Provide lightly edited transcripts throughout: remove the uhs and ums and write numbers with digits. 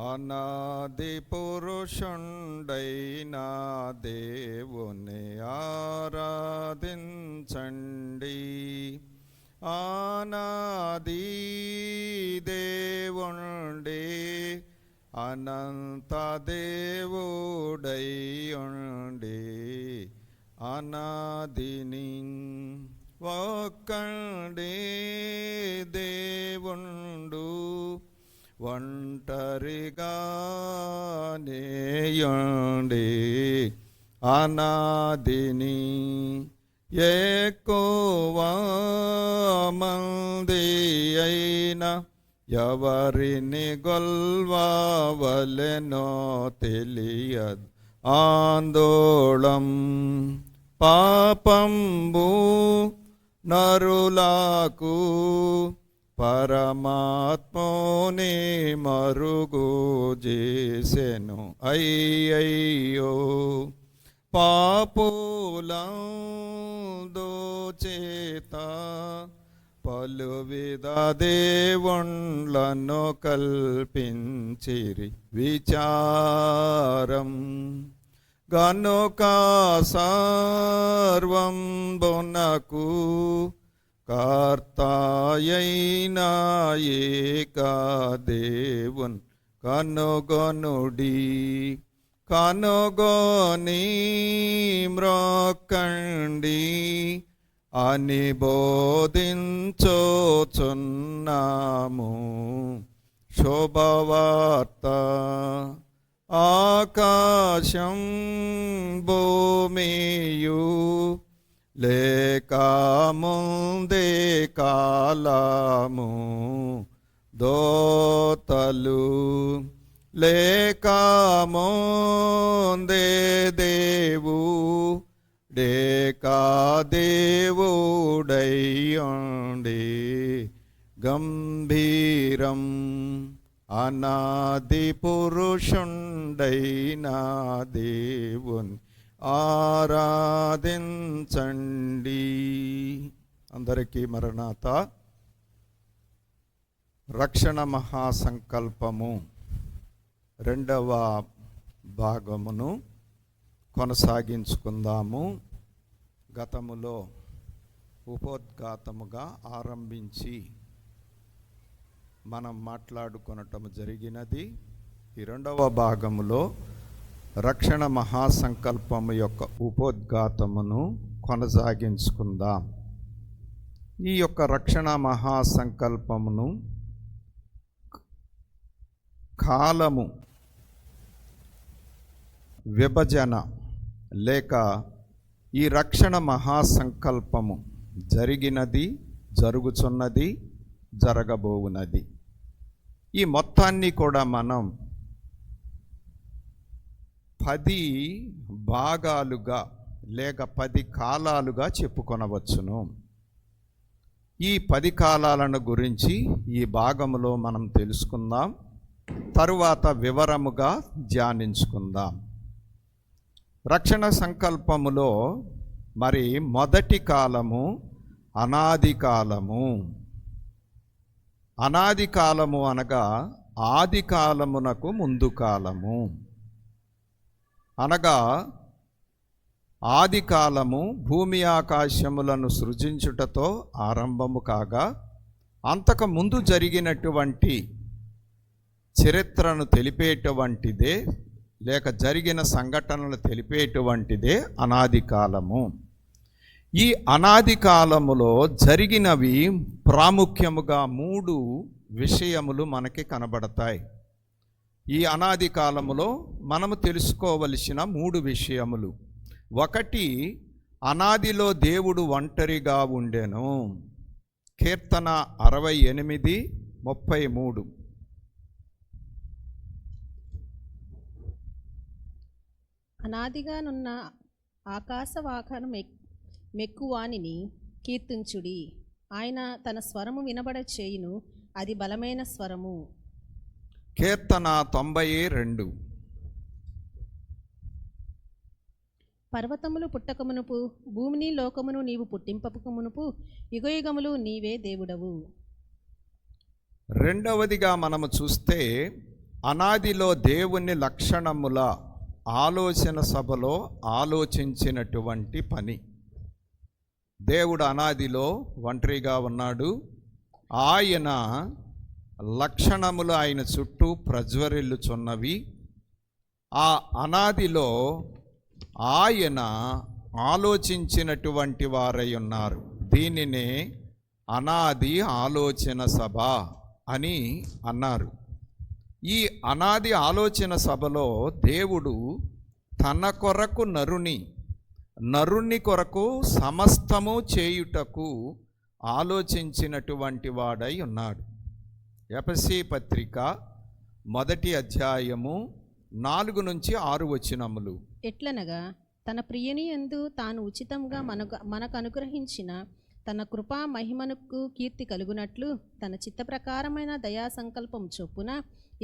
అనాది పురుషుండైన దేవుని ఆరాధించండి. ఆనాది దేవుండి అనంత దేవుడై ఉండి అనాదిని ఒక్కడే దేవుండు ఒంటరిగానేయుండి అనాదిని ఎక్కువ మంది అయినా ఎవరిని గొల్వవలెనో తెలియదు ఆందోళం పాపంబు నరులకు పరమాత్మని మరుగు చేసెను అయ్యయ్యో పాపులందు చేత పలు విధ దేవుళ్ళను కల్పించిరి విచారం గనుక సర్వంబునకు కర్తాయైన ఏకా దేవున్ కనుగొనుడి కనుగొని మ్రొక్కండి అని బోధించుచున్నాము. శుభవార్త ఆకాశం భూమియు లేక ముందే కాలము దోతలు లేక ముందే దేవు డేకా దేవుడై ఉండి గంభీరం అనాది పురుషుండైన దేవుని ఆరాధించండి. అందరికీ మరణాత. రక్షణ మహాసంకల్పము 2వ భాగమును కొనసాగించుకుందాము. గతములో ఉపోద్ఘాతముగా ఆరంభించి మనం మాట్లాడుకొనటం జరిగినది. ఈ 2వ భాగములో రక్షణ మహాసంకల్పము యొక్క ఉపోద్ఘాతమును కొనసాగించుకుందాం. ఈ యొక్క రక్షణ మహాసంకల్పమును కాలము విభజన లేక ఈ రక్షణ మహాసంకల్పము జరిగినది, జరుగుచున్నది, జరగబోవునది, ఈ మొత్తాన్ని కూడా మనం 10 భాగాలుగా లేక 10 కాలాలుగా చెప్పుకొనవచ్చును. ఈ 10 కాలాలను గురించి ఈ భాగములో మనం తెలుసుకుందాం. తరువాత వివరముగా ధ్యానించుకుందాం. రక్షణ సంకల్పములో మరి మొదటి కాలము అనాది కాలము. అనాది కాలము అనగా ఆది కాలమునకు ముందు కాలము. అనగా ఆది కాలము భూమి ఆకాశములను సృజించుటతో ఆరంభము కాగా అంతకు ముందు జరిగినటువంటి చరిత్రను తెలిపేటువంటిదే లేక జరిగిన సంఘటనలు తెలిపేటువంటిదే అనాది కాలము. ఈ అనాది కాలములో జరిగినవి ప్రాముఖ్యముగా 3 విషయములు మనకి కనబడతాయి. ఈ అనాది కాలములో మనము తెలుసుకోవలసిన 3 విషయములు. 1, అనాదిలో దేవుడు ఒంటరిగా ఉండెను. కీర్తన 68:33. అనాదిగానున్న ఆకాశవాకను మెక్కువానిని కీర్తించుడి. ఆయన తన స్వరము వినబడ చేయును, అది బలమైన స్వరము. కీర్తన 92. పర్వతములు పుట్టకమునుపు భూమిని లోకమును నీవు పుట్టింపకమునుపు యుగయుగములు నీవే దేవుడవు. రెండవదిగా మనము చూస్తే అనాదిలో దేవుని లక్షణముల ఆలోచన సభలో ఆలోచించినటువంటి పని. దేవుడు అనాదిలో ఒంటరిగా ఉన్నాడు. ఆయన లక్షణములు ఆయన చుట్టూ ప్రజ్వరిల్లుచున్నవి. ఆ అనాదిలో ఆయన ఆలోచించినటువంటి వారై ఉన్నారు. దీనినే అనాది ఆలోచన సభ అని అన్నారు. ఈ అనాది ఆలోచన సభలో దేవుడు తన కొరకు నరుని కొరకు సమస్తము చేయుటకు ఆలోచించినటువంటి వాడై ఉన్నాడు. ఎఫెసీ పత్రిక 1 అధ్యాయము 4 నుంచి 6 వచనములు. ఎట్లనగా తన ప్రియని యందు తాను ఉచితంగా మనకు అనుగ్రహించిన తన కృపా మహిమనుకు కీర్తి కలుగునట్లు తన చిత్త ప్రకారమైన దయా సంకల్పం చొప్పున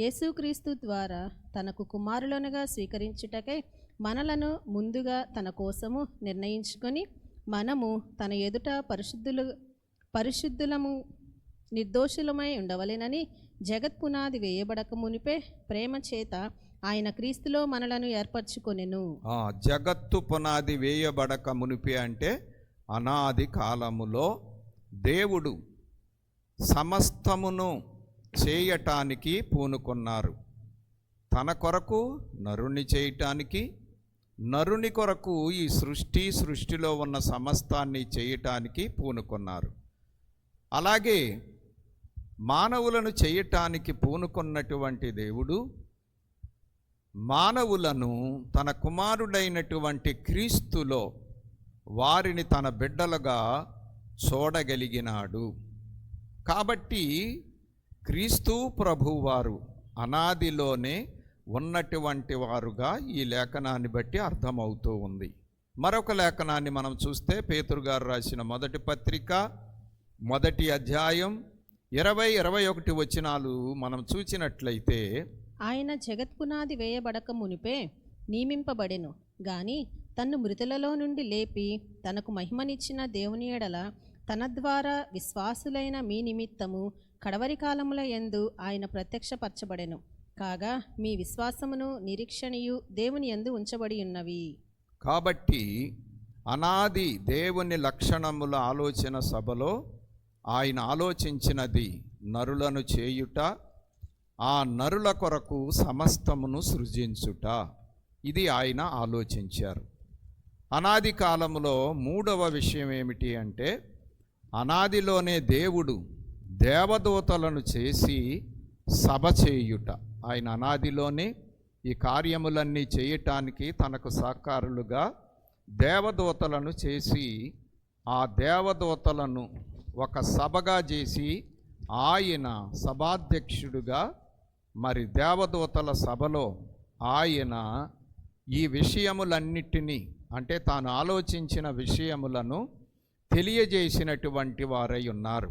యేసుక్రీస్తు ద్వారా తనకు కుమారులనుగా స్వీకరించుటకై మనలను ముందుగా తన కోసము నిర్ణయించుకొని మనము తన ఎదుట పరిశుద్ధులము నిర్దోషులమై ఉండవలెనని జగత్పునాది వేయబడక మునిపే ప్రేమ చేత ఆయన క్రీస్తులో మనలను ఏర్పరచుకొనెను. జగత్తు పునాది వేయబడక మునిపే అంటే అనాది కాలములో దేవుడు సమస్తమును చేయటానికి పూనుకున్నారు. తన కొరకు నరుని చేయటానికి, నరుని కొరకు ఈ సృష్టిలో ఉన్న సమస్తాన్ని చేయటానికి పూనుకున్నారు. అలాగే మానవులను చేయటానికి పూనుకున్నటువంటి దేవుడు మానవులను తన కుమారుడైనటువంటి క్రీస్తులో వారిని తన బిడ్డలుగా చూడగలిగినాడు. కాబట్టి క్రీస్తు ప్రభువారు అనాదిలోనే ఉన్నటువంటి వారుగా ఈ లేఖనాన్ని బట్టి అర్థమవుతూ ఉంది. మరొక లేఖనాన్ని మనం చూస్తే పేతురు గారు రాసిన 1 పత్రిక 1 అధ్యాయం 20-21 వచనాలు మనం చూచినట్లయితే, ఆయన జగత్పునాది వేయబడక మునిపే నియమింపబడెను గాని తన్ను మృతులలో నుండి లేపి తనకు మహిమనిచ్చిన దేవుని ఎడల తన ద్వారా విశ్వాసులైన మీ నిమిత్తము కడవరి కాలముల యందు ఆయన ప్రత్యక్షపరచబడెను. కాగా మీ విశ్వాసమును నిరీక్షణయు దేవుని యందు ఉంచబడి ఉన్నవి. కాబట్టి అనాది దేవుని లక్షణముల ఆలోచన సభలో ఆయన ఆలోచించినది నరులను చేయుట, ఆ నరుల కొరకు సమస్తమును సృజించుట. ఇది ఆయన ఆలోచించారు. అనాది కాలములో 3వ విషయం ఏమిటి అంటే, అనాదిలోనే దేవుడు దేవదూతలను చేసి సభ చేయుట. ఆయన అనాదిలోనే ఈ కార్యములన్నీ చేయటానికి తనకు సహకారులుగా దేవదూతలను చేసి, ఆ దేవదూతలను ఒక సభగా చేసి ఆయన సభాధ్యక్షుడుగా, మరి దేవదూతల సభలో ఆయన ఈ విషయములన్నిటినీ అంటే తాను ఆలోచించిన విషయములను తెలియజేసినటువంటి వారై ఉన్నారు.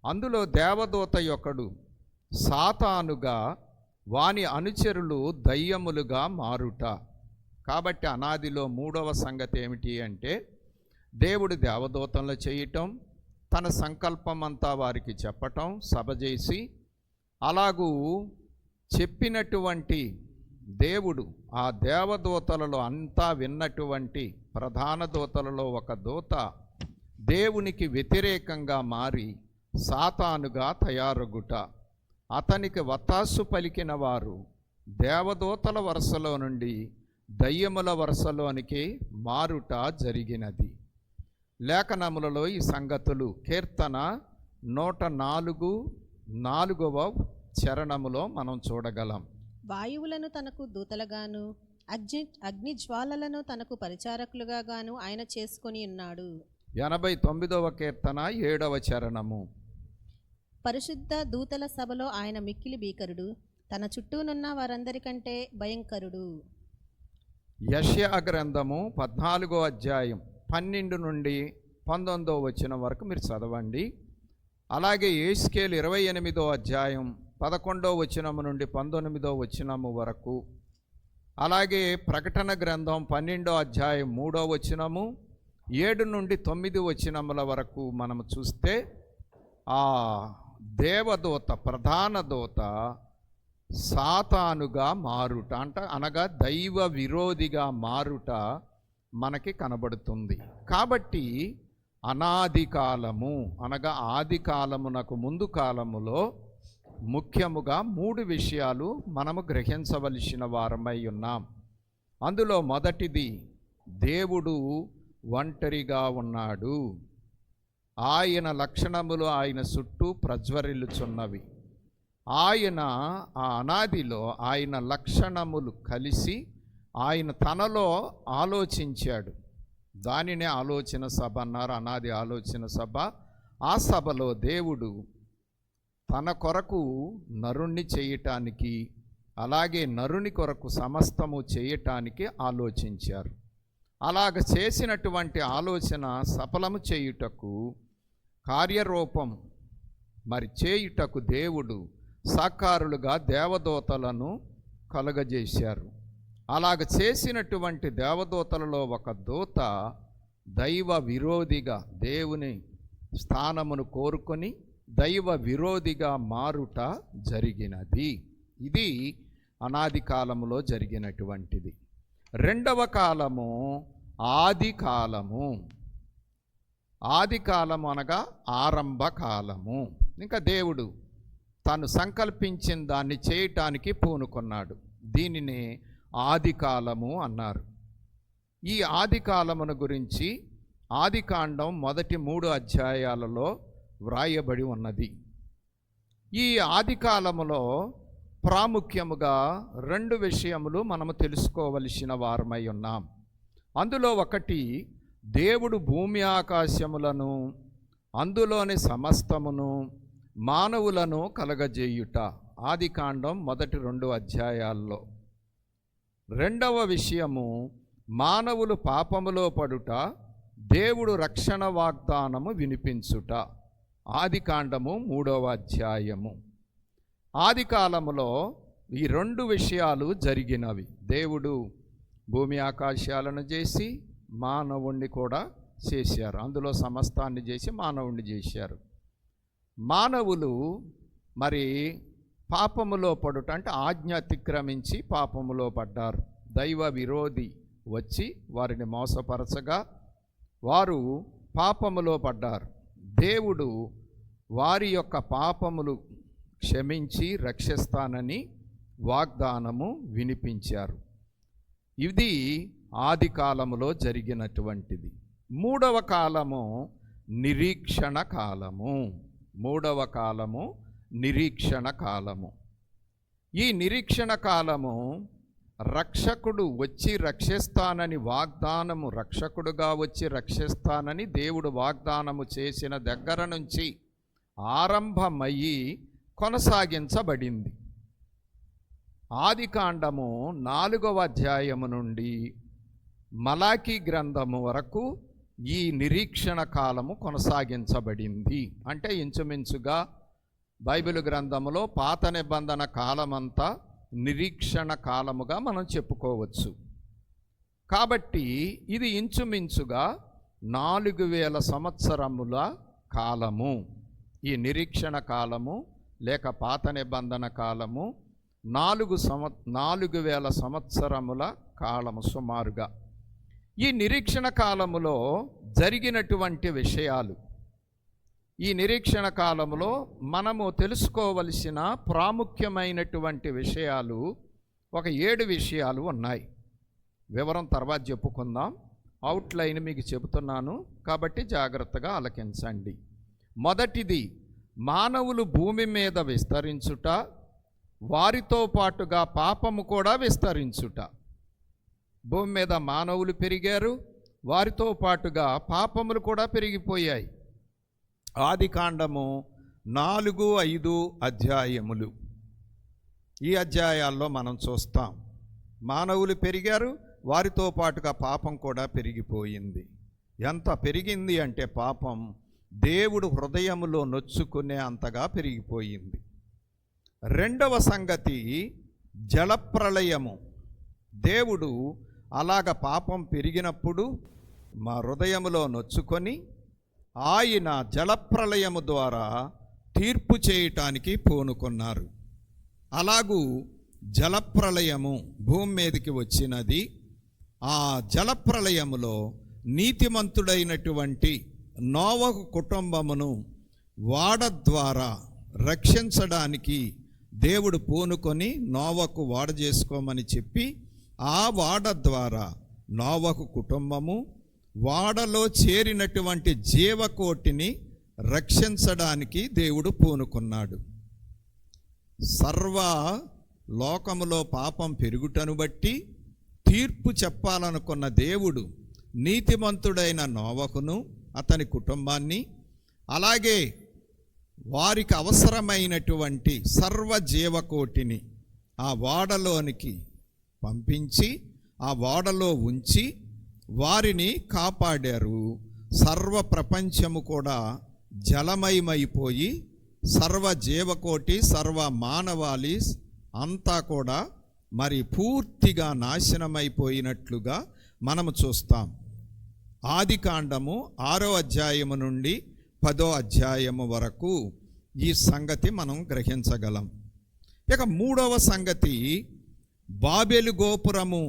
అందులో దేవదూత యొక్కడు సాతానుగా, వాని అనుచరులు దయ్యములుగా మారుట. కాబట్టి అనాదిలో 3వ సంగతి ఏమిటి అంటే, దేవుడు దేవదూతలను చేయటం, తన సంకల్పం అంతా వారికి చెప్పటం, సభ చేసి, అలాగూ చెప్పినటువంటి దేవుడు ఆ దేవదూతలలో అంతా విన్నటువంటి ప్రధాన దూతలలో ఒక దూత దేవునికి వ్యతిరేకంగా మారి సాతానుగా తయారగుట, అతనికి వత్తాసు పలికిన వారు దేవదూతల వరుసలో నుండి దయ్యముల వరుసలోనికి మారుట జరిగినది. లేఖనములలో ఈ సంగతులు కీర్తన 104:4వ చరణములో మనం చూడగలం. వాయువులను తనకు దూతలుగాను అగ్ని జ్వాలలను తనకు పరిచారకులుగా గాను ఆయన చేసుకొని ఉన్నాడు. 89వ కీర్తన 7వ చరణము. పరిశుద్ధ దూతల సభలో ఆయన మిక్కిలి భీకరుడు, తన చుట్టూనున్న వారందరికంటే భయంకరుడు. యెషయా గ్రంథము 14వ అధ్యాయం 12 నుండి 19వ వచనం వరకు మీరు చదవండి. అలాగే యేస్కేలు 28వ అధ్యాయం 11వ వచనము నుండి 19వ వచనము వరకు, అలాగే ప్రకటన గ్రంథం 12వ అధ్యాయం 3వ వచనము 7 నుండి 9 వచనముల వరకు మనము చూస్తే, ఆ దేవదూత ప్రధాన దూత సాతానుగా మారుట అనగా దైవ విరోధిగా మారుట మనకి కనబడుతుంది. కాబట్టి అనాది కాలము అనగా ఆది కాలమునకు ముందు కాలములో ముఖ్యముగా 3 విషయాలు మనము గ్రహించవలసిన వారమై ఉన్నాం. అందులో మొదటిది, దేవుడు ఒంటరిగా ఉన్నాడు. ఆయన లక్షణములు ఆయన చుట్టూ ప్రజ్వరిల్లుచున్నవి. ఆయన ఆ అనాదిలో ఆయన లక్షణములు కలిసి ఆయన తనలో ఆలోచించాడు. దానినే ఆలోచన సభ అన్నారు, అనాది ఆలోచన సభ. ఆ సభలో దేవుడు తన కొరకు నరుణ్ణి చేయటానికి, అలాగే నరుని కొరకు సమస్తము చేయటానికి ఆలోచించారు. అలాగ చేసినటువంటి ఆలోచన సఫలము చేయుటకు, కార్యరూపం మరి చేయుటకు దేవుడు సాకారులుగా దేవదూతలను కలుగజేశారు. అలాగ చేసినటువంటి దేవదూతలలో ఒక దూత దైవ విరోధిగా, దేవుని స్థానమును కోరుకొని దైవ విరోధిగా మారుట జరిగినది. ఇది అనాది కాలములో జరిగినటువంటిది. రెండవ కాలము ఆది కాలము. ఆది కాలము అనగా ఆరంభ కాలము. ఇంకా దేవుడు తాను సంకల్పించిన దాన్ని చేయటానికి పూనుకున్నాడు. దీనిని ఆది కాలము అన్నారు. ఈ ఆది కాలమును గురించి ఆదికాండం మొదటి 3 అధ్యాయాలలో వ్రాయబడి ఉన్నది. ఈ ఆది కాలములో ప్రాముఖ్యముగా 2 విషయములు మనము తెలుసుకోవలసిన వారమై ఉన్నాం. అందులో ఒకటి, దేవుడు భూమి ఆకాశములను అందులోని సమస్తమును మానవులను కలగజేయుట. ఆదికాండం మొదటి 2 అధ్యాయాల్లో. రెండవ విషయము, మానవులు పాపములో పడుట, దేవుడు రక్షణ వాగ్దానము వినిపించుట. ఆదికాండము 3వ అధ్యాయము. ఆది కాలములో ఈ 2 విషయాలు జరిగినవి. దేవుడు భూమి ఆకాశాలను చేసి మానవుణ్ణి కూడా చేశారు. అందులో సమస్తాన్ని చేసి మానవుణ్ణి చేశారు. మానవులు మరి పాపములో పడుట అంటే ఆజ్ఞ అతిక్రమించి పాపములో పడ్డారు. దైవ విరోధి వచ్చి వారిని మోసపరచగా వారు పాపములో పడ్డారు. దేవుడు వారి యొక్క పాపములు క్షమించి రక్షిస్తానని వాగ్దానము వినిపించారు. ఇది ఆది కాలములో జరిగినటువంటిది. 3వ కాలము నిరీక్షణ కాలము. 3వ కాలము నిరీక్షణ కాలము. ఈ నిరీక్షణ కాలము రక్షకుడు వచ్చి రక్షిస్తానని వాగ్దానము, రక్షకుడుగా వచ్చి రక్షిస్తానని దేవుడు వాగ్దానము చేసిన దగ్గర నుంచి ఆరంభమయ్యి కొనసాగించబడింది. ఆదికాండము 4వ అధ్యాయము నుండి మలాకీ గ్రంథము వరకు ఈ నిరీక్షణ కాలము కొనసాగించబడింది. అంటే ఇంచుమించుగా బైబిల్ గ్రంథములో పాత నిబంధన కాలమంతా నిరీక్షణ కాలముగా మనం చెప్పుకోవచ్చు. కాబట్టి ఇది ఇంచుమించుగా 4000 సంవత్సరముల కాలము. ఈ నిరీక్షణ కాలము లేక పాత నిబంధన కాలము 4000 సంవత్సరముల కాలము సుమారుగా. ఈ నిరీక్షణ కాలములో జరిగినటువంటి విషయాలు, ఈ నిరీక్షణ కాలములో మనము తెలుసుకోవలసిన ప్రాముఖ్యమైనటువంటి విషయాలు ఒక 7 విషయాలు ఉన్నాయి. వివరం తర్వాత చెప్పుకుందాం. అవుట్లైన్ మీకు చెబుతున్నాను కాబట్టి జాగ్రత్తగా ఆలకించండి. మొదటిది, మానవులు భూమి మీద విస్తరించుట, వారితో పాటుగా పాపము కూడా విస్తరించుట. భూమి మీద మానవులు పెరిగారు, వారితో పాటుగా పాపములు కూడా పెరిగిపోయాయి. ఆదికాండము 4-5 అధ్యాయములు. ఈ అధ్యాయాల్లో మనం చూస్తాం మానవులు పెరిగారు, వారితో పాటుగా పాపం కూడా పెరిగిపోయింది. ఎంత పెరిగింది అంటే పాపం దేవుడు హృదయములో నొచ్చుకునే అంతగా పెరిగిపోయింది. రెండవ సంగతి జలప్రళయము. దేవుడు అలాగ పాపం పెరిగినప్పుడు మా హృదయములో నొచ్చుకొని ఆయన జలప్రళయము ద్వారా తీర్పు చేయటానికి పూనుకున్నారు. అలాగూ జలప్రళయము భూమి మీదకి వచ్చినది. ఆ జలప్రళయములో నీతిమంతుడైనటువంటి నోవహు కుటుంబమును వాడ ద్వారా రక్షించడానికి దేవుడు పూనుకొని నోవహుకు వాడ చేసుకోమని చెప్పి, ఆ వాడ ద్వారా నోవహు కుటుంబము వాడలో చేరినటువంటి జీవకోటిని రక్షించడానికి దేవుడు పూనుకున్నాడు. సర్వ లోకములో పాపం పెరుగుటను బట్టి తీర్పు చెప్పాలనుకున్న దేవుడు నీతిమంతుడైన నోవహును అతని కుటుంబాన్ని, అలాగే వారికి అవసరమైనటువంటి సర్వ జీవకోటిని ఆ ఓడలోనికి పంపించి ఆ ఓడలో ఉంచి వారిని కాపాడారు. సర్వ ప్రపంచము కూడా జలమయమైపోయి సర్వ జీవకోటి సర్వ మానవాళి అంతా కూడా మరి పూర్తిగా నాశనమైపోయినట్లుగా మనము చూస్తాం. ఆదికాండము 6వ అధ్యాయము నుండి 10వ అధ్యాయము వరకు ఈ సంగతి మనం గ్రహించగలం. ఇక 3వ సంగతి, బాబెలు గోపురము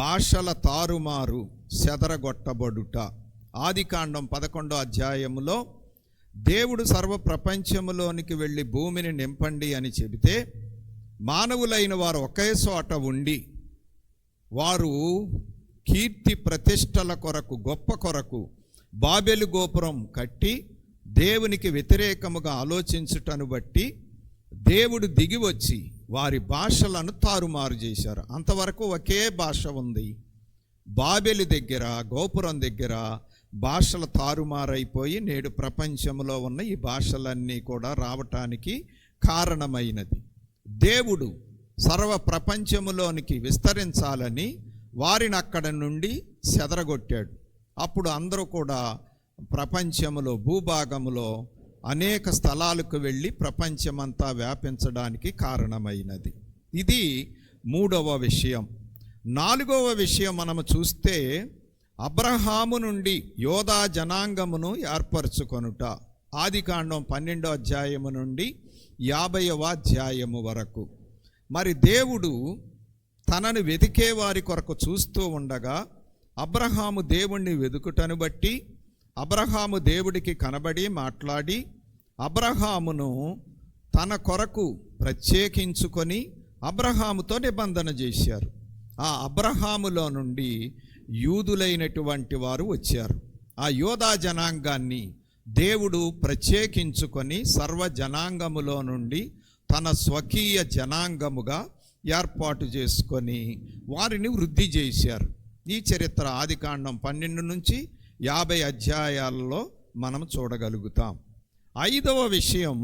భాషల తారుమారు చెదరగొట్టబడుట. ఆదికాండం 11వ అధ్యాయములో దేవుడు సర్వ ప్రపంచములోనికి వెళ్ళి భూమిని నింపండి అని చెబితే, మానవులైన వారు ఒకే చోట ఉండి వారు కీర్తి ప్రతిష్టల కొరకు గొప్ప కొరకు బాబెలు గోపురం కట్టి దేవునికి వ్యతిరేకముగా ఆలోచించుటను బట్టి దేవుడు దిగి వచ్చి వారి భాషలను తారుమారు చేశారు. అంతవరకు ఒకే భాష ఉంది. బాబెలు దగ్గర గోపురం దగ్గర భాషలు తారుమారైపోయి నేడు ప్రపంచంలో ఉన్న ఈ భాషలన్నీ కూడా రావటానికి కారణమైనది. దేవుడు సర్వ ప్రపంచములోనికి విస్తరించాలని వారిని అక్కడ నుండి చెదరగొట్టాడు. అప్పుడు అందరూ కూడా ప్రపంచములో భూభాగములో అనేక స్థలాలకు వెళ్ళి ప్రపంచమంతా వ్యాపించడానికి కారణమైనది. ఇది 3వ విషయం. 4వ విషయం మనము చూస్తే, అబ్రహాము నుండి యోధా జనాంగమును ఏర్పరచుకొనుట. ఆదికాండం 12వ అధ్యాయము నుండి 50వ అధ్యాయము వరకు. మరి దేవుడు తనను వెతికే వారి కొరకు చూస్తూ ఉండగా అబ్రహాము దేవుణ్ణి వెతుకుటను బట్టి అబ్రహాము దేవుడికి కనబడి మాట్లాడి అబ్రహామును తన కొరకు ప్రత్యేకించుకొని అబ్రహాముతో నిబంధన చేశారు. ఆ అబ్రహాములో నుండి యూదులైనటువంటి వారు వచ్చారు. ఆ యోధా జనాంగాన్ని దేవుడు ప్రత్యేకించుకొని సర్వ జనాంగములో నుండి తన స్వకీయ జనాంగముగా ఏర్పాటు చేసుకొని వారిని వృద్ధి చేశారు. ఈ చరిత్ర ఆదికాండం 12 నుంచి 50 అధ్యాయాలలో మనం చూడగలుగుతాం. 5వ విషయం,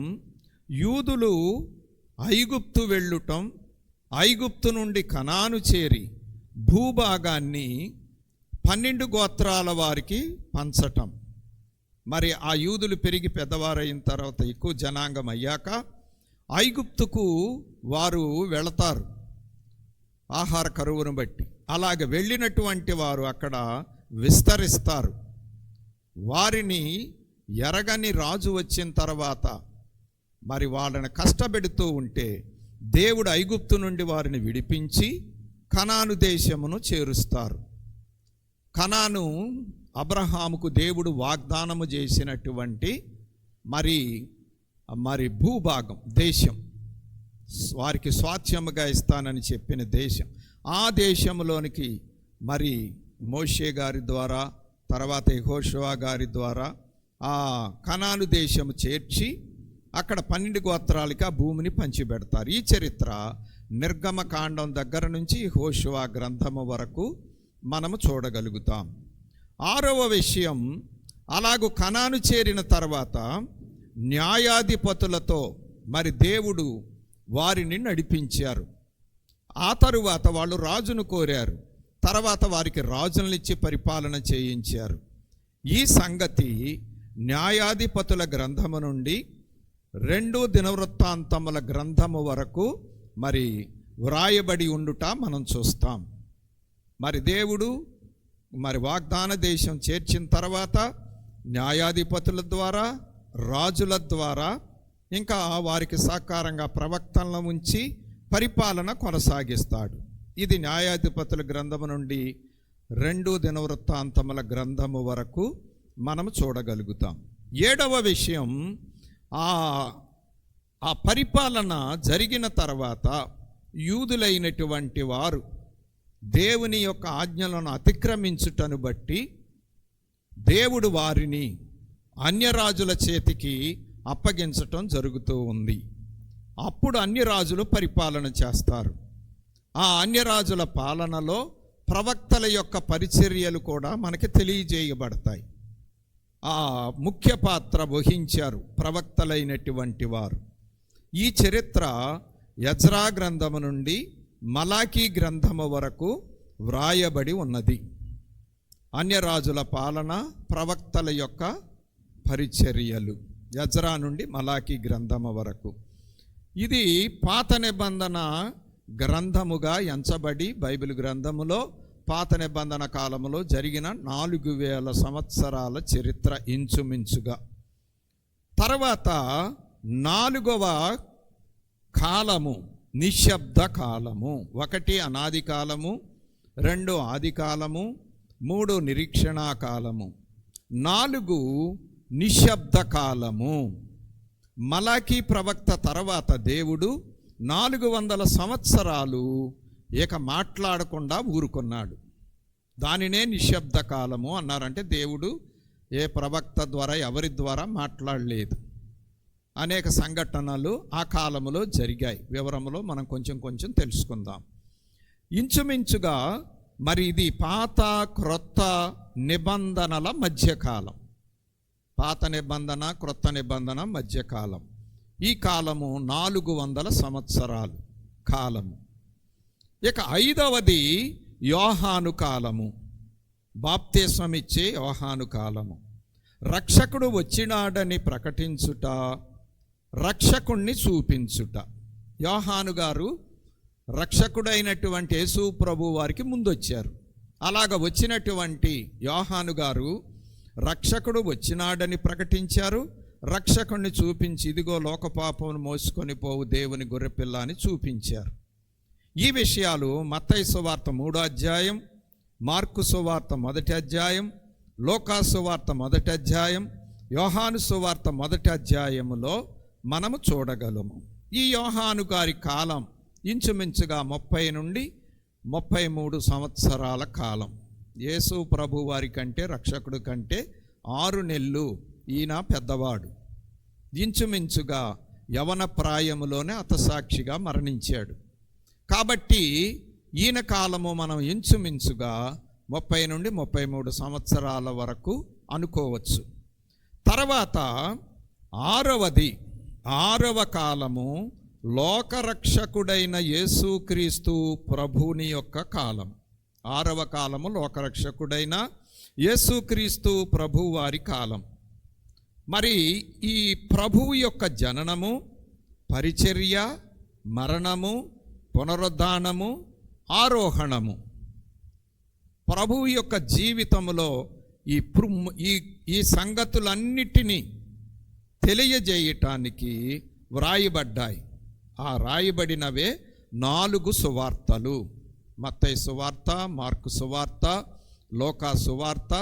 యూదులు ఐగుప్తు వెళ్ళుటం, ఐగుప్తు నుండి కనాను చేరి భూభాగాన్ని 12 గోత్రాల వారికి పంచటం. మరి ఆ యూదులు పెరిగి పెద్దవారైన తర్వాత ఎక్కువ జనాంగం అయ్యాక ఐగుప్తుకు వారు వెళతారు ఆహార కరువును బట్టి. అలాగ వెళ్ళినటువంటి వారు అక్కడ విస్తరిస్తారు. వారిని ఎరగని రాజు వచ్చిన తర్వాత మరి వాళ్ళని కష్టపెడుతూ ఉంటే దేవుడు ఐగుప్తు నుండి వారిని విడిపించి కనాను దేశమును చేరుస్తారు. కనాను అబ్రహాముకు దేవుడు వాగ్దానము చేసినటువంటి మరి భూభాగం, దేశం, వారికి స్వాస్థ్యముగా ఇస్తానని చెప్పిన దేశం. ఆ దేశంలోనికి మరి మోషే గారి ద్వారా తర్వాత యెహోషువ గారి ద్వారా ఆ కనాను దేశము చేర్చి అక్కడ 12 గోత్రాలకి ఆ భూమిని పంచిపెడతారు. ఈ చరిత్ర నిర్గమకాండం దగ్గర నుంచి యెహోషువ గ్రంథము వరకు మనము చూడగలుగుతాం. 6వ విషయం, అలాగూ కనాను చేరిన తర్వాత న్యాయాధిపతులతో మరి దేవుడు వారిని నడిపించారు. ఆ తరువాత వాళ్ళు రాజును కోరారు. తర్వాత వారికి రాజులనిచ్చి పరిపాలన చేయించారు. ఈ సంగతి న్యాయాధిపతుల గ్రంథము నుండి 2 దినవృత్తాంతముల గ్రంథము వరకు మరి వ్రాయబడి ఉండుట మనం చూస్తాం. మరి దేవుడు మరి వాగ్దాన దేశం చేర్చిన తర్వాత న్యాయాధిపతుల ద్వారా, రాజుల ద్వారా, ఇంకా వారికి సహకారంగా ప్రవక్తలను ఉంచి పరిపాలన కొనసాగిస్తాడు. ఇది న్యాయాధిపతుల గ్రంథము నుండి 2 దినవృత్తాంతముల గ్రంథము వరకు మనము చూడగలుగుతాం. 7వ విషయం, ఆ పరిపాలన జరిగిన తర్వాత యూదులైనటువంటి వారు దేవుని యొక్క ఆజ్ఞలను అతిక్రమించుటను బట్టి దేవుడు వారిని అన్యరాజుల చేతికి అప్పగించటం జరుగుతూ ఉంది. అప్పుడు అన్యరాజులు పరిపాలన చేస్తారు. ఆ అన్యరాజుల పాలనలో ప్రవక్తల యొక్క పరిచర్యలు కూడా మనకి తెలియజేయబడతాయి. ఆ ముఖ్య పాత్ర వహించారు ప్రవక్తలైనటువంటి వారు. ఈ చరిత్ర ఎజ్రా గ్రంథము నుండి మలాకీ గ్రంథము వరకు వ్రాయబడి ఉన్నది. అన్యరాజుల పాలన, ప్రవక్తల యొక్క పరిచర్యలు, ఎజ్రా నుండి మలాకీ గ్రంథము వరకు. ఇది పాత నిబంధన గ్రంథముగా ఎంచబడి బైబిల్ గ్రంథములో పాత నిబంధన కాలములో జరిగిన 4000 సంవత్సరాల చరిత్ర ఇంచుమించుగా. తర్వాత 4వ కాలము నిశ్శబ్ద కాలము. 1 అనాది కాలము, 2 ఆది కాలము, 3 నిరీక్షణా కాలము, 4 నిశ్శబ్ద కాలము. మలాకీ ప్రవక్త తర్వాత దేవుడు 400 సంవత్సరాలు ఇక మాట్లాడకుండా ఊరుకున్నాడు. దానినే నిశ్శబ్ద కాలము అన్నారంటే దేవుడు ఏ ప్రవక్త ద్వారా ఎవరి ద్వారా మాట్లాడలేదు. అనేక సంఘటనలు ఆ కాలములో జరిగాయి. వివరములో మనం కొంచెం తెలుసుకుందాం. ఇంచుమించుగా మరి ఇది పాత క్రొత్త నిబంధనల మధ్యకాలం. పాత నిబంధన క్రొత్త నిబంధన మధ్యకాలం. ఈ కాలము 400 సంవత్సరాలు కాలము. ఇక 5వది యోహాను కాలము, బాప్తిస్మం ఇచ్చే యోహాను కాలము. రక్షకుడు వచ్చినాడని ప్రకటించుట, రక్షకుణ్ణి చూపించుట. యోహాను గారు రక్షకుడైనటువంటి యేసు ప్రభు వారికి ముందొచ్చారు. అలాగ వచ్చినటువంటి యోహాను గారు రక్షకుడు వచ్చినాడని ప్రకటించారు, రక్షకుణ్ణి చూపించి ఇదిగో లోకపాపమును మోసుకొని పోవు దేవుని గొర్రెపిల్ల అని చూపించారు. ఈ విషయాలు మత్తయి సువార్త 3వ అధ్యాయం, మార్కు సువార్త 1వ అధ్యాయం, లూకా సువార్త 1వ అధ్యాయం, యోహాను సువార్త 1వ అధ్యాయములో మనము చూడగలము. ఈ యోహాను గారి కాలం ఇంచుమించుగా 30 నుండి 33 సంవత్సరాల కాలం. యేసు ప్రభు వారి కంటే, రక్షకుడు కంటే 6 నెలలు ఈయన పెద్దవాడు. ఇంచుమించుగా యవన ప్రాయములోనే హతసాక్షిగా మరణించాడు. కాబట్టి ఈయన కాలము మనం ఇంచుమించుగా 30 నుండి 33 సంవత్సరాల వరకు అనుకోవచ్చు. తర్వాత 6వ కాలము లోకరక్షకుడైన యేసుక్రీస్తు ప్రభుని యొక్క కాలం. 6వ కాలము లోకరక్షకుడైన యేసుక్రీస్తు ప్రభు వారి కాలం. మరి ఈ ప్రభువు యొక్క జననము, పరిచర్య, మరణము, పునరుద్ధానము, ఆరోహణము, ప్రభువు యొక్క జీవితంలో ఈ సంగతులన్నిటినీ తెలియజేయటానికి వ్రాయబడ్డాయి. ఆ రాయబడినవే 4 సువార్తలు: మత్తయి సువార్త, మార్కు సువార్త, లూకా సువార్త,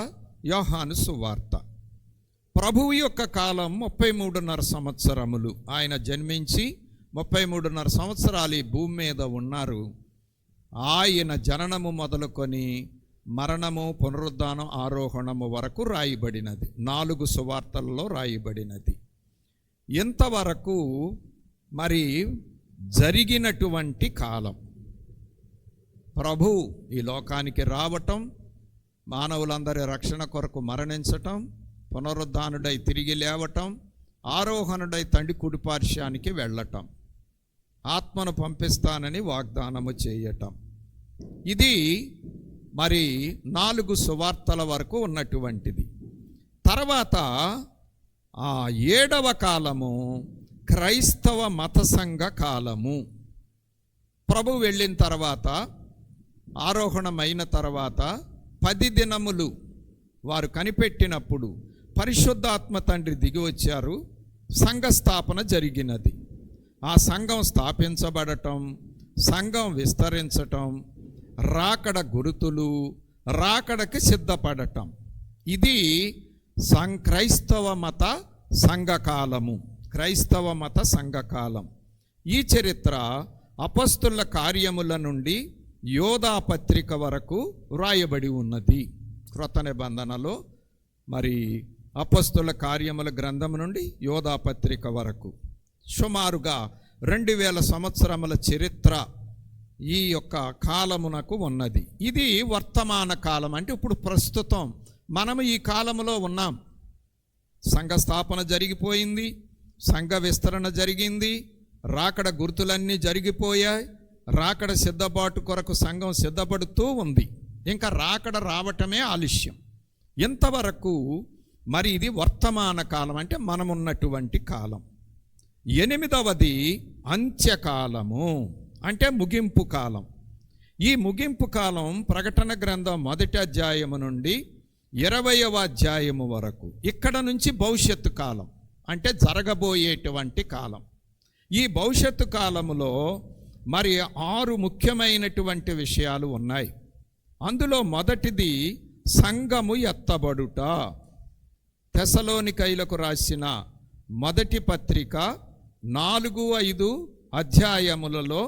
యోహాను సువార్త. ప్రభువు యొక్క కాలం 33.5 సంవత్సరములు. ఆయన జన్మించి 33.5 సంవత్సరాలు ఈ భూమి మీద ఉన్నారు. ఆయన జననము మొదలుకొని మరణము, పునరుద్ధానం, ఆరోహణము వరకు రాయబడినది. 4 సువార్తలలో రాయబడినది. ఇంతవరకు మరి జరిగినటువంటి కాలం, ప్రభు ఈ లోకానికి రావటం, మానవులందరి రక్షణ కొరకు మరణించటం, పునరుద్ధానుడై తిరిగి లేవటం, ఆరోహణుడై తండ్రి కుడిపార్శ్వానికి వెళ్ళటం, ఆత్మను పంపిస్తానని వాగ్దానము చేయటం. ఇది మరి 4 సువార్తల వరకు ఉన్నటువంటిది. తర్వాత 7వ కాలము క్రైస్తవ మత సంఘ కాలము. ప్రభు వెళ్ళిన తర్వాత, ఆరోహణమైన తర్వాత 10 దినములు వారు కనిపెట్టినప్పుడు పరిశుద్ధాత్మ తండ్రి దిగి వచ్చారు. సంఘ స్థాపన జరిగినది. ఆ సంఘం స్థాపించబడటం, సంఘం విస్తరించటం, రాకడ గురుతులు, రాకడకి సిద్ధపడటం. ఇది క్రైస్తవ మత సంఘకాలము, క్రైస్తవ మత సంఘకాలం. ఈ చరిత్ర అపొస్తలుల కార్యముల నుండి యోధా పత్రిక వరకు వ్రాయబడి ఉన్నది. క్రొత్త నిబంధనలో మరి అపొస్తలుల కార్యముల గ్రంథం నుండి యోధా పత్రిక వరకు సుమారుగా 2000 సంవత్సరముల చరిత్ర ఈ యొక్క కాలమునకు ఉన్నది. ఇది వర్తమాన కాలం, అంటే ఇప్పుడు ప్రస్తుతం మనము ఈ కాలములో ఉన్నాం. సంఘ స్థాపన జరిగిపోయింది, సంఘ విస్తరణ జరిగింది, రాకడ గుర్తులన్నీ జరిగిపోయాయి, రాకడ సిద్ధపాటు కొరకు సంఘం సిద్ధపడుతూ ఉంది. ఇంకా రాకడ రావటమే ఆలస్యం. ఇంతవరకు మరి ఇది వర్తమాన కాలం, అంటే మనమున్నటువంటి కాలం. 8వది అంత్యకాలము, అంటే ముగింపు కాలం. ఈ ముగింపు కాలం ప్రకటన గ్రంథం 1వ అధ్యాయము నుండి 20వ అధ్యాయము వరకు. ఇక్కడ నుంచి భవిష్యత్తు కాలం, అంటే జరగబోయేటువంటి కాలం. ఈ భవిష్యత్తు కాలములో మరి 6 ముఖ్యమైనటువంటి విషయాలు ఉన్నాయి. అందులో మొదటిది సంఘము ఎత్తబడుట. తెసలోనికైలకు రాసిన మొదటి పత్రిక 4-5 అధ్యాయములలో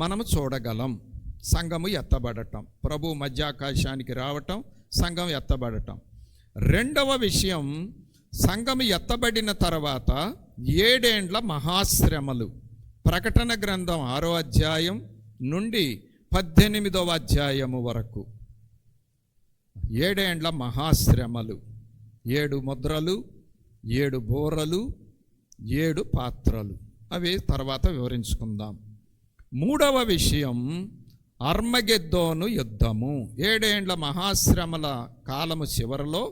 మనము చూడగలం సంఘము ఎత్తబడటం, ప్రభు మధ్యాకాశానికి రావటం, సంఘం ఎత్తబడటం. రెండవ విషయం, సంఘము ఎత్తబడిన తర్వాత 7 ఏండ్ల మహాశ్రమలు. ప్రకటన గ్రంథం 6వ అధ్యాయం నుండి 18వ అధ్యాయము వరకు 7 ఏండ్ల మహాశ్రమలు. 7 ముద్రలు, 7 బోరలు, 7 పాత్రలు. అవి తర్వాత వివరించుకుందాం. మూడవ విషయం అర్మగెద్దోను యుద్ధము. 7 ఏండ్ల మహాశ్రమల కాలము చివరిలో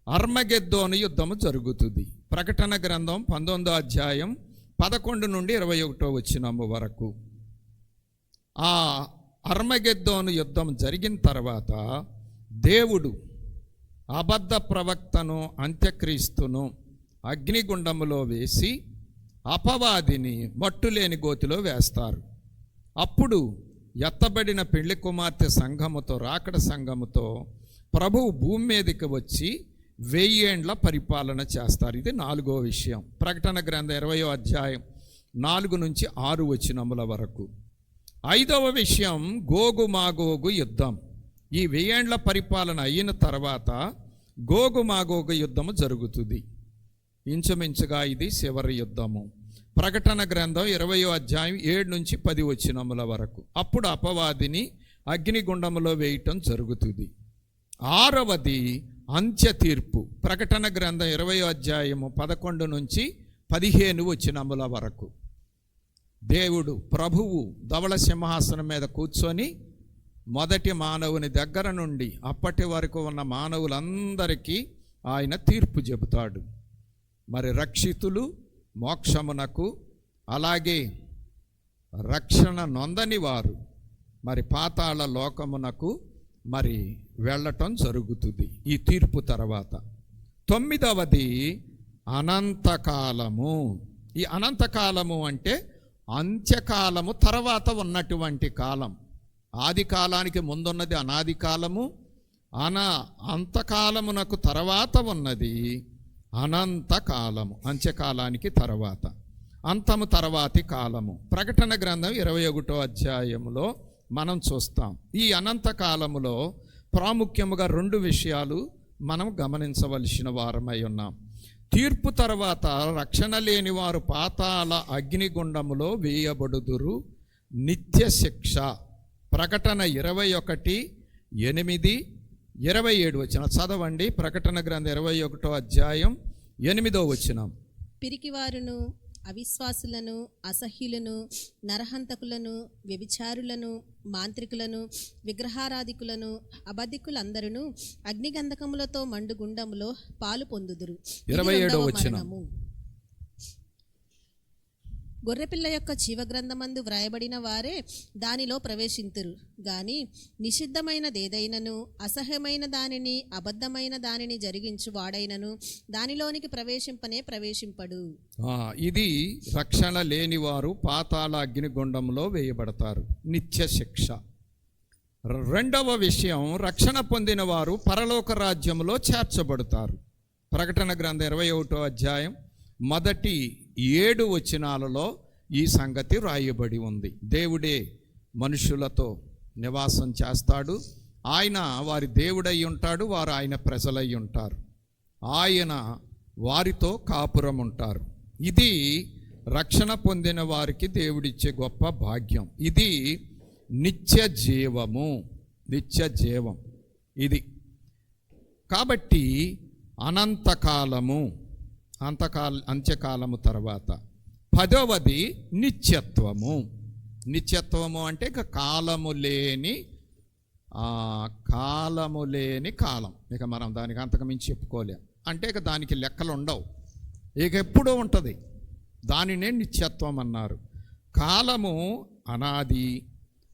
అర్మగెద్దోను యుద్ధము జరుగుతుంది. ప్రకటన గ్రంథం 19వ అధ్యాయం 11 నుండి 21వ వచనము వరకు. ఆ అర్మగెద్దోను యుద్ధం జరిగిన తర్వాత దేవుడు అబద్ధ ప్రవక్తను, అంత్యక్రీస్తును అగ్నిగుండములో వేసి అపవాదిని మట్టులేని గోతిలో వేస్తారు. అప్పుడు ఎత్తబడిన పెళ్లి కుమార్తె సంఘముతో, రాకడ సంఘముతో ప్రభువు భూమి మీదకి వచ్చి 1000 ఏండ్ల పరిపాలన చేస్తారు. ఇది 4వ విషయం. ప్రకటన గ్రంథం 20వ అధ్యాయం 4 నుంచి 6 వచనముల వరకు. 5వ విషయం గోగు మాగోగు యుద్ధం. ఈ 1000 ఏండ్ల పరిపాలన అయిన తర్వాత గోగు మాగోగు యుద్ధము జరుగుతుంది. ఇంచుమించుగా ఇది చివరి యుద్ధము. ప్రకటన గ్రంథం 20వ అధ్యాయం 7 నుంచి 10 వచనముల వరకు. అప్పుడు అపవాదిని అగ్నిగుండములో వేయటం జరుగుతుంది. 6వది అంత్య తీర్పు. ప్రకటన గ్రంథం 20వ అధ్యాయము 11 నుంచి 15 వచనముల వరకు. దేవుడు ప్రభువు ధవళ సింహాసనం మీద కూర్చొని మొదటి మానవుని దగ్గర నుండి అప్పటి వరకు ఉన్న మానవులందరికీ ఆయన తీర్పు చెబుతాడు. మరి రక్షితులు మోక్షమునకు, అలాగే రక్షణ నొందని వారు మరి పాతాళ లోకమునకు మరి వెళ్ళటం జరుగుతుంది ఈ తీర్పు తర్వాత. 9వది అనంతకాలము. ఈ అనంతకాలము అంటే అంత్యకాలము తర్వాత ఉన్నటువంటి కాలం. ఆది కాలానికి ముందున్నది అనాది కాలము, అంతకాలమునకు తర్వాత ఉన్నది అనంతకాలము, అంత్యకాలానికి తర్వాత, అంతము తర్వాతి కాలము. ప్రకటన గ్రంథం 21వ అధ్యాయములో మనం చూస్తాం. ఈ అనంతకాలములో ప్రాముఖ్యముగా 2 విషయాలు మనం గమనించవలసిన వారమై ఉన్నాం. తీర్పు తర్వాత రక్షణ లేని వారు పాతాళ అగ్నిగుండములో వేయబడుదురు, నిత్య శిక్ష. ప్రకటన 21:8, 27 వచనం చదవండి. ప్రకటన గ్రంథం 21వ అధ్యాయం 8వ వచనం. పిరికివారును, అవిశ్వాసులను, అసహ్యులను, నరహంతకులను, వ్యభిచారులను, మాంత్రికులను, విగ్రహారాధికులను, అబద్ధికులందరూ అగ్నిగంధకములతో మండుగుండములో పాలు పొందుదురు. 27వ వచనం. గొర్రెపిల్ల యొక్క జీవగ్రంథమందు వ్రాయబడిన వారే దానిలో ప్రవేశింతురు గాని నిషిద్ధమైనదేదైనను అసహ్యమైన దానిని అబద్ధమైన దానిని జరిగించు వాడైనను దానిలోనికి ప్రవేశింపడు. ఇది రక్షణ లేని వారు పాతాళ అగ్నిగుండంలో వేయబడతారు, నిత్య శిక్ష. రెండవ విషయం, రక్షణ పొందిన వారు పరలోక రాజ్యంలో చేర్చబడతారు. ప్రకటన గ్రంథం 21వ అధ్యాయం మొదటి 7 వచనాలలో ఈ సంగతి రాయబడి ఉంది. దేవుడే మనుషులతో నివాసం చేస్తాడు, ఆయన వారి దేవుడై ఉంటాడు, వారు ఆయన ప్రజలై ఉంటారు, ఆయన వారితో కాపురం ఉంటారు. ఇది రక్షణ పొందిన వారికి దేవుడిచ్చే గొప్ప భాగ్యం. ఇది నిత్య జీవము, నిత్య జీవం ఇది. కాబట్టి అనంతకాలము, అంత్యకాలము తర్వాత 10వది నిత్యత్వము. నిత్యత్వము అంటే ఇక కాలము లేని కాలం. ఇక మనం దానికి అంతకు మించి చెప్పుకోలేం. అంటే ఇక దానికి లెక్కలు ఉండవు, ఇక ఎప్పుడూ ఉంటుంది. దానినే నిత్యత్వం అన్నారు. కాలము అనాది,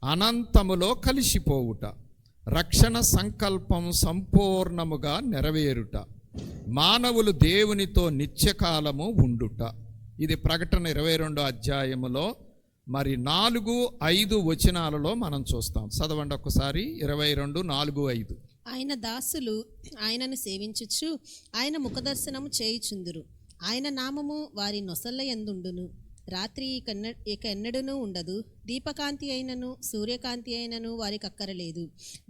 అనంతములో కలిసిపోవుట, రక్షణ సంకల్పం సంపూర్ణముగా నెరవేరుట, మానవులు దేవునితో నిత్యకాలము ఉండుట. ఇది ప్రకటన 22వ అధ్యాయములో మరి 4-5 వచనాలలో మనం చూస్తాం. చదవండి ఒక్కసారి. 22:4-5. ఆయన దాసులు ఆయనను సేవించుచు ఆయన ముఖదర్శనము చేయుచుందురు. ఆయన నామము వారి నొసళ్ళ యందుండును. రాత్రి ఇక ఎన్నడూనూ ఉండదు. దీపకాంతి అయినను సూర్యకాంతి అయినను వారికి అక్కరలేదు.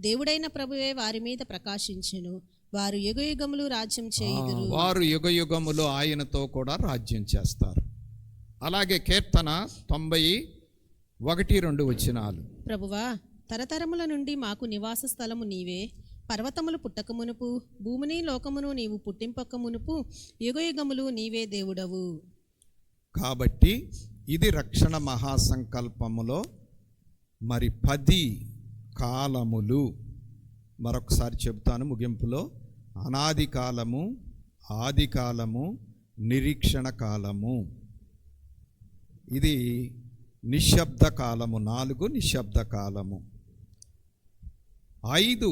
దేవుడైన ప్రభువే వారి మీద ప్రకాశించును. వారు యుగయుగములు రాజ్యం చేయుదురు. వారు యుగయుగములు ఆయనతో కూడా రాజ్యం చేస్తారు. అలాగే కీర్తన 91-2 వచనాలు. ప్రభువా, తరతరముల నుండి మాకు నివాస స్థలము నీవే. పర్వతములు పుట్టకమునుపు, భూమిని లోకమును నీవు పుట్టింపకమునుపు యుగయుగములు నీవే దేవుడవు. కాబట్టి ఇది రక్షణ మహాసంకల్పములో మరి 10 కాలములు. మరొకసారి చెబుతాను ముగింపులో. అనాది కాలము, ఆది కాలము, నిరీక్షణ కాలము. ఇది నిశ్శబ్ద కాలము. 4 నిశ్శబ్ద కాలము. 5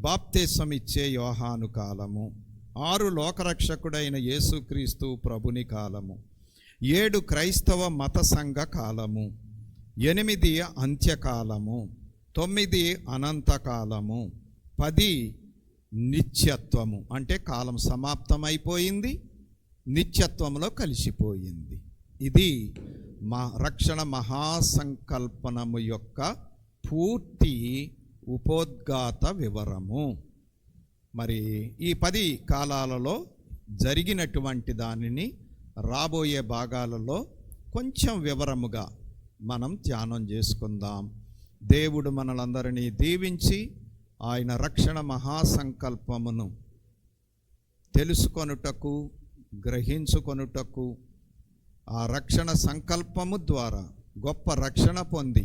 బాప్తిసం ఇచ్చే యోహాను కాలము. 6 లోకరక్షకుడైన యేసుక్రీస్తు ప్రభుని కాలము. 7 క్రైస్తవ మత సంఘ కాలము. 8 అంత్యకాలము. 9 అనంతకాలము. 10 నిత్యత్వము, అంటే కాలం సమాప్తమైపోయింది, నిత్యత్వంలో కలిసిపోయింది. ఇది మా రక్షణ మహాసంకల్పనము యొక్క పూర్తి ఉపోద్ఘాత వివరము. మరి ఈ 10 కాలాలలో జరిగినటువంటి దానిని రాబోయే భాగాలలో కొంచెం వివరముగా మనం ధ్యానం చేసుకుందాం. దేవుడు మనలందరినీ దీవించి ఆయన రక్షణ మహాసంకల్పమును తెలుసుకొనుటకు, గ్రహించుకొనుటకు, ఆ రక్షణ సంకల్పము ద్వారా గొప్ప రక్షణ పొంది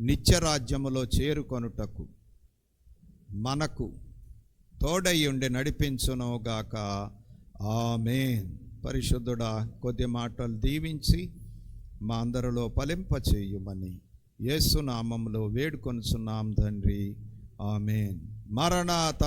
నిత్యరాజ్యములో చేరుకొనుటకు మనకు తోడై ఉండి నడిపించునుగాక. ఆమేన్. పరిశుద్ధుడా, కొద్ది మాటలు దీవించి మా అందరిలో ఫలింపచేయుమని యేసు నామములో వేడుకొనుచున్నాం తండ్రి. ఆమేన్. మరణాత.